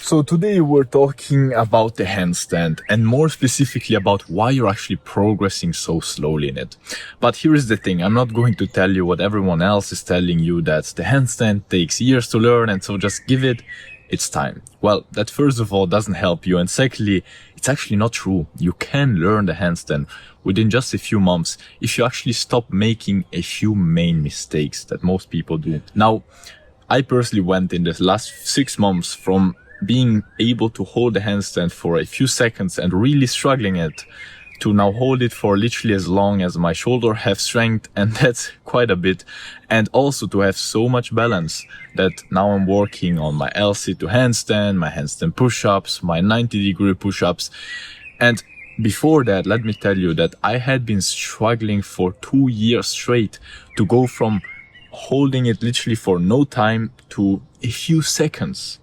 So today we're talking about the handstand and more specifically about why you're actually progressing so slowly in it. But here is the thing, I'm not going to tell you what everyone else is telling you, that the handstand takes years to learn and so just give it its time. Well, that first of all doesn't help you, and secondly, it's actually not true. You can learn the handstand within just a few months if you actually stop making a few main mistakes that most people do. Now, I personally went in the last 6 months from being able to hold the handstand for a few seconds and really struggling it to now hold it for literally as long as my shoulder have strength, and that's quite a bit, and also to have so much balance that now I'm working on my LC to handstand, my handstand push-ups, my 90-degree push-ups. And before that, let me tell you that I had been struggling for 2 years straight to go from holding it literally for no time to a few seconds.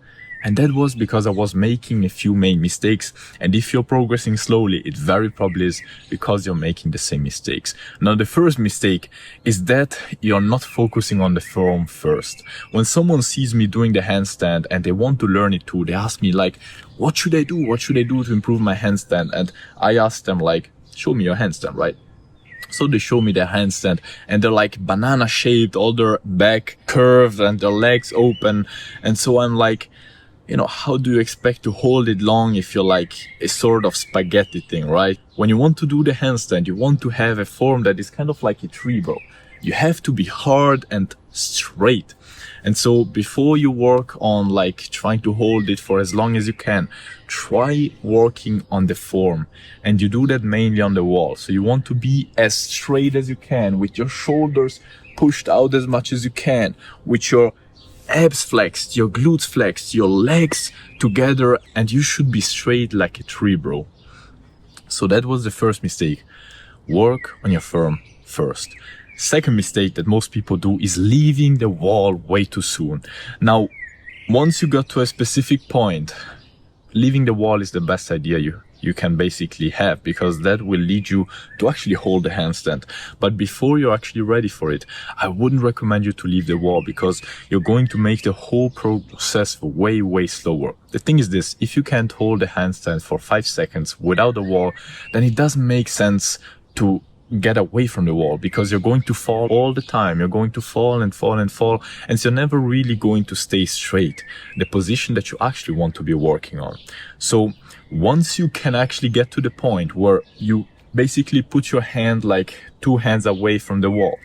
And that was because I was making a few main mistakes. And if you're progressing slowly, it very probably is because you're making the same mistakes. Now, the first mistake is that you're not focusing on the form first. When someone sees me doing the handstand and they want to learn it too, they ask me like, what should I do? What should I do to improve my handstand? And I ask them like, show me your handstand, right? So they show me their handstand and they're like banana shaped, all their back curved and their legs open. And so I'm like, you know, how do you expect to hold it long if you're like a sort of spaghetti thing, right? When you want to do the handstand, you want to have a form that is kind of like a tree, bro. You have to be hard and straight. And so before you work on like trying to hold it for as long as you can, try working on the form. And you do that mainly on the wall. So you want to be as straight as you can, with your shoulders pushed out as much as you can, with your abs flexed, your glutes flexed, your legs together, and you should be straight like a tree, bro. So that was the first mistake. Work on your form first. Second mistake that most people do is leaving the wall way too soon. Now, once you got to a specific point, leaving the wall is the best idea you can basically have, because that will lead you to actually hold the handstand. But before you're actually ready for it, I wouldn't recommend you to leave the wall, because you're going to make the whole process way slower. The thing is this, if you can't hold the handstand for 5 seconds without the wall, then it doesn't make sense to get away from the wall, because you're going to fall all the time. You're going to fall and fall and fall, and so you're never really going to stay straight, the position that you actually want to be working on. So once you can actually get to the point where you basically put your hand like 2 hands away from the wall,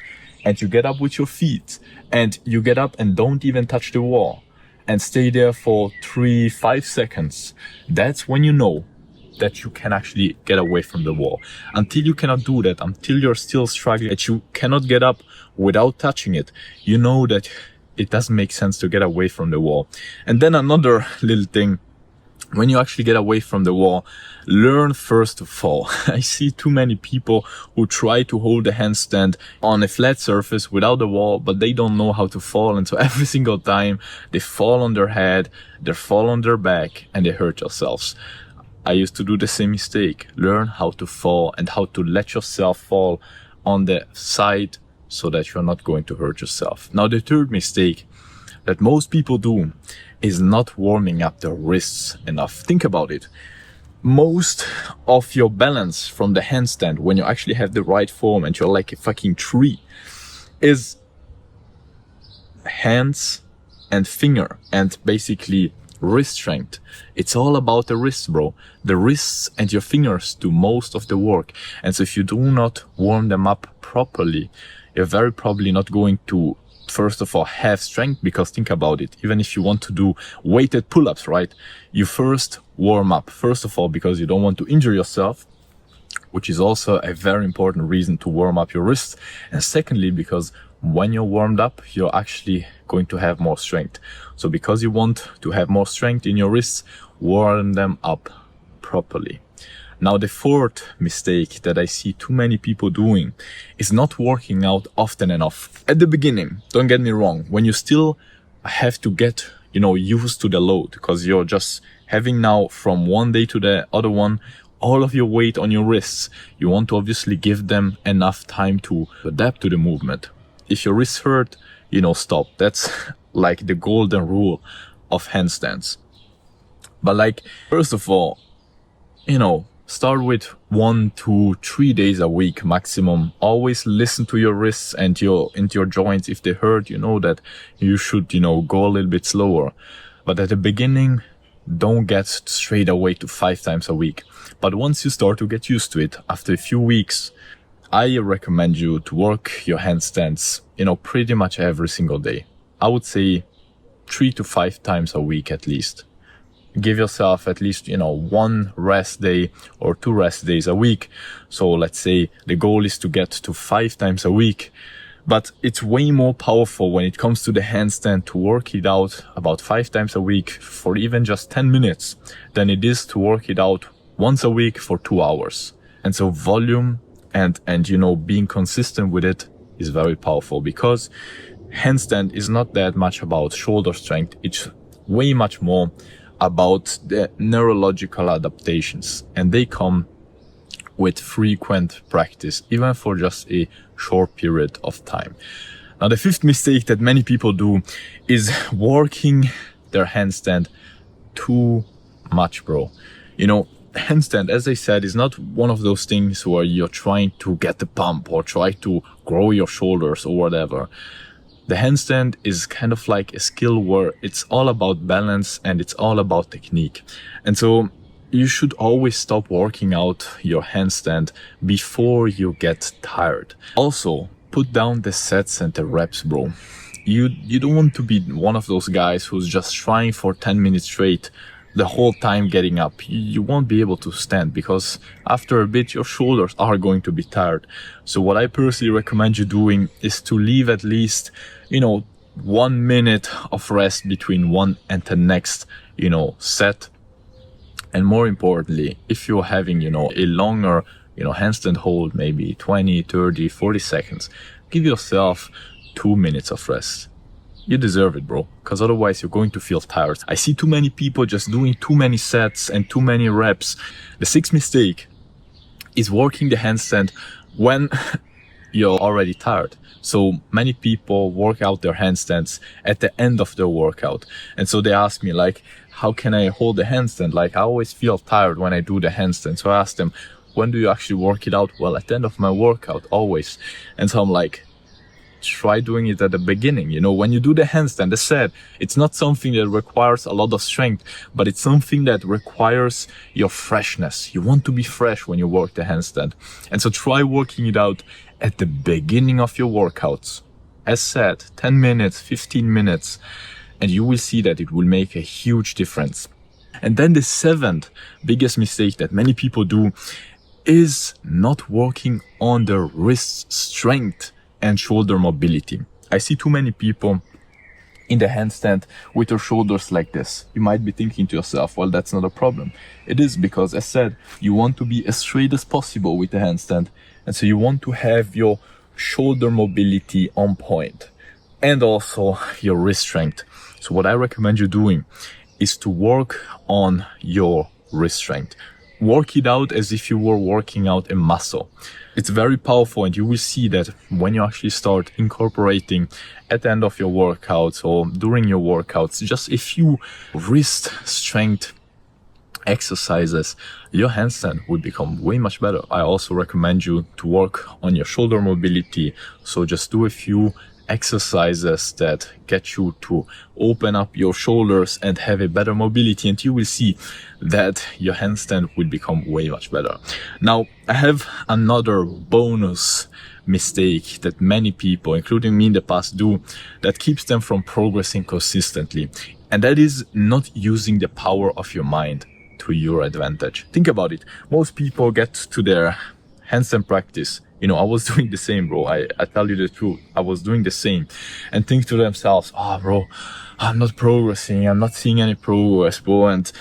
and you get up with your feet, and you get up and don't even touch the wall, and stay there for 3-5 seconds, that's when you know that you can actually get away from the wall. Until you cannot do that, until you're still struggling, that you cannot get up without touching it, you know that it doesn't make sense to get away from the wall. And then another little thing, when you actually get away from the wall, learn first to fall. I see too many people who try to hold the handstand on a flat surface without the wall, but they don't know how to fall. And so every single time they fall on their head, they fall on their back, and they hurt themselves. I used to do the same mistake. Learn how to fall and how to let yourself fall on the side so that you're not going to hurt yourself. Now, the third mistake that most people do is not warming up their wrists enough. Think about it. Most of your balance from the handstand, when you actually have the right form and you're like a fucking tree, is hands and finger and basically wrist strength. It's all about the wrists, bro. The wrists and your fingers do most of the work. And so if you do not warm them up properly, you're very probably not going to, first of all, have strength, because think about it. Even if you want to do weighted pull-ups, right? You first warm up. First of all, because you don't want to injure yourself, which is also a very important reason to warm up your wrists. And secondly, because when you're warmed up, you're actually going to have more strength. So because you want to have more strength in your wrists, warm them up properly. Now, the fourth mistake that I see too many people doing is not working out often enough. At the beginning, don't get me wrong, when you still have to get, used to the load, because you're just having now from one day to the other one, all of your weight on your wrists, you want to obviously give them enough time to adapt to the movement. If your wrists hurt, stop. That's like the golden rule of handstands. But like, first of all, start with 1, 2, 3 days a week maximum. Always listen to your wrists and your joints. If they hurt, you know that you should, go a little bit slower. But at the beginning, don't get straight away to 5 times a week. But once you start to get used to it, after a few weeks, I recommend you to work your handstands, pretty much every single day. I would say 3 to 5 times a week at least. Give yourself at least, 1 rest day or 2 rest days a week. So let's say the goal is to get to 5 times a week. But it's way more powerful when it comes to the handstand to work it out about 5 times a week for even just 10 minutes than it is to work it out once a week for 2 hours. And so volume and being consistent with it is very powerful, because handstand is not that much about shoulder strength. It's way much more about the neurological adaptations, and they come with frequent practice, even for just a short period of time. Now, the 5th mistake that many people do is working their handstand too much, bro. Handstand, as I said, is not one of those things where you're trying to get the pump or try to grow your shoulders or whatever. The handstand is kind of like a skill where it's all about balance and it's all about technique. And so you should always stop working out your handstand before you get tired. Also, put down the sets and the reps, bro. You don't want to be one of those guys who's just trying for 10 minutes straight the whole time getting up. You won't be able to stand, because after a bit your shoulders are going to be tired. So what I personally recommend you doing is to leave at least 1 minute of rest between one and the next set. And more importantly, if you're having a longer handstand hold, maybe 20, 30, 40 seconds, give yourself 2 minutes of rest. You deserve it, bro, because otherwise you're going to feel tired. I see too many people just doing too many sets and too many reps. The 6th mistake is working the handstand when you're already tired. So many people work out their handstands at the end of their workout. And so they ask me, like, how can I hold the handstand? Like, I always feel tired when I do the handstand. So I ask them, when do you actually work it out? Well, at the end of my workout, always. And so I'm like, try doing it at the beginning. When you do the handstand, as said, it's not something that requires a lot of strength, but it's something that requires your freshness. You want to be fresh when you work the handstand. And so try working it out at the beginning of your workouts. As said, 10 minutes, 15 minutes, and you will see that it will make a huge difference. And then the 7th biggest mistake that many people do is not working on their wrist strength and shoulder mobility. I see too many people in the handstand with their shoulders like this. You might be thinking to yourself, well, that's not a problem. It is, because as said, you want to be as straight as possible with the handstand. And so you want to have your shoulder mobility on point and also your wrist strength. So what I recommend you doing is to work on your wrist strength. Work it out as if you were working out a muscle. It's very powerful, and you will see that when you actually start incorporating at the end of your workouts or during your workouts just a few wrist strength exercises, your handstand will become way much better. I also recommend you to work on your shoulder mobility. So just do a few exercises that get you to open up your shoulders and have a better mobility, and you will see that your handstand will become way much better. Now, I have another bonus mistake that many people, including me in the past, do that keeps them from progressing consistently, and that is not using the power of your mind to your advantage. Think about it. Most people get to their handstand practice. I was doing the same, bro. I tell you the truth. I was doing the same, and think to themselves, bro, I'm not progressing. I'm not seeing any progress, bro. And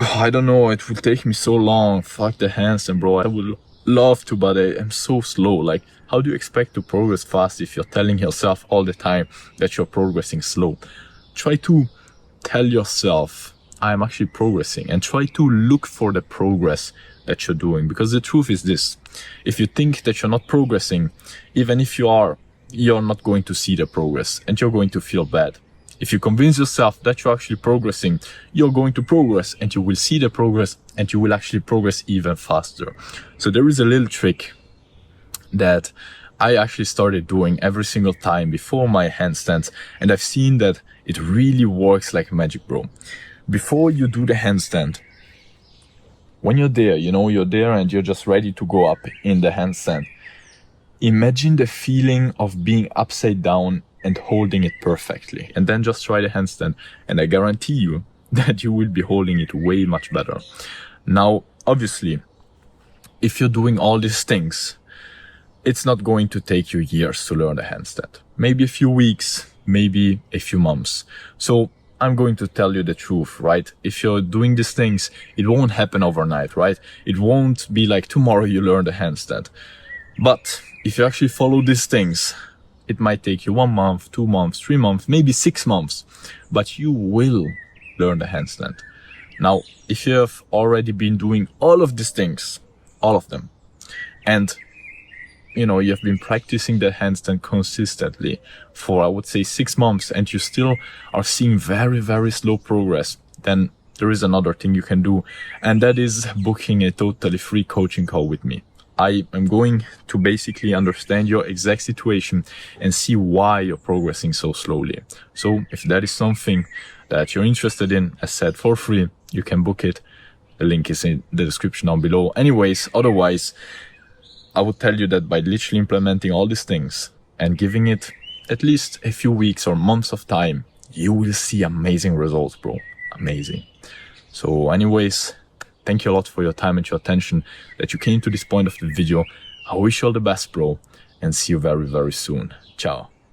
I don't know, it will take me so long. Fuck the handstand, bro. I would love to, but I am so slow. Like, how do you expect to progress fast if you're telling yourself all the time that you're progressing slow? Try to tell yourself, I'm actually progressing, and try to look for the progress that you're doing. Because the truth is this: if you think that you're not progressing, even if you are, you're not going to see the progress and you're going to feel bad. If you convince yourself that you're actually progressing, you're going to progress, and you will see the progress, and you will actually progress even faster. So there is a little trick that I actually started doing every single time before my handstands, and I've seen that it really works like magic, bro. Before you do the handstand, when you're there, you're there and you're just ready to go up in the handstand, imagine the feeling of being upside down and holding it perfectly, and then just try the handstand, and I guarantee you that you will be holding it way much better. Now, obviously, if you're doing all these things, it's not going to take you years to learn the handstand. Maybe a few weeks, maybe a few months. So I'm going to tell you the truth, right? If you're doing these things, it won't happen overnight, right? It won't be like tomorrow you learn the handstand. But if you actually follow these things, it might take you 1 month, 2 months, 3 months, maybe 6 months, but you will learn the handstand. Now, if you have already been doing all of these things, all of them, and you have been practicing the handstand consistently for, I would say, 6 months, and you still are seeing very, very slow progress, then there is another thing you can do, and that is booking a totally free coaching call with me. I am going to basically understand your exact situation and see why you're progressing so slowly. So if that is something that you're interested in, as said, for free, you can book it. The link is in the description down below. Anyways, otherwise, I would tell you that by literally implementing all these things and giving it at least a few weeks or months of time, you will see amazing results, bro. Amazing. So anyways, thank you a lot for your time and your attention that you came to this point of the video. I wish you all the best, bro, and see you very, very soon. Ciao.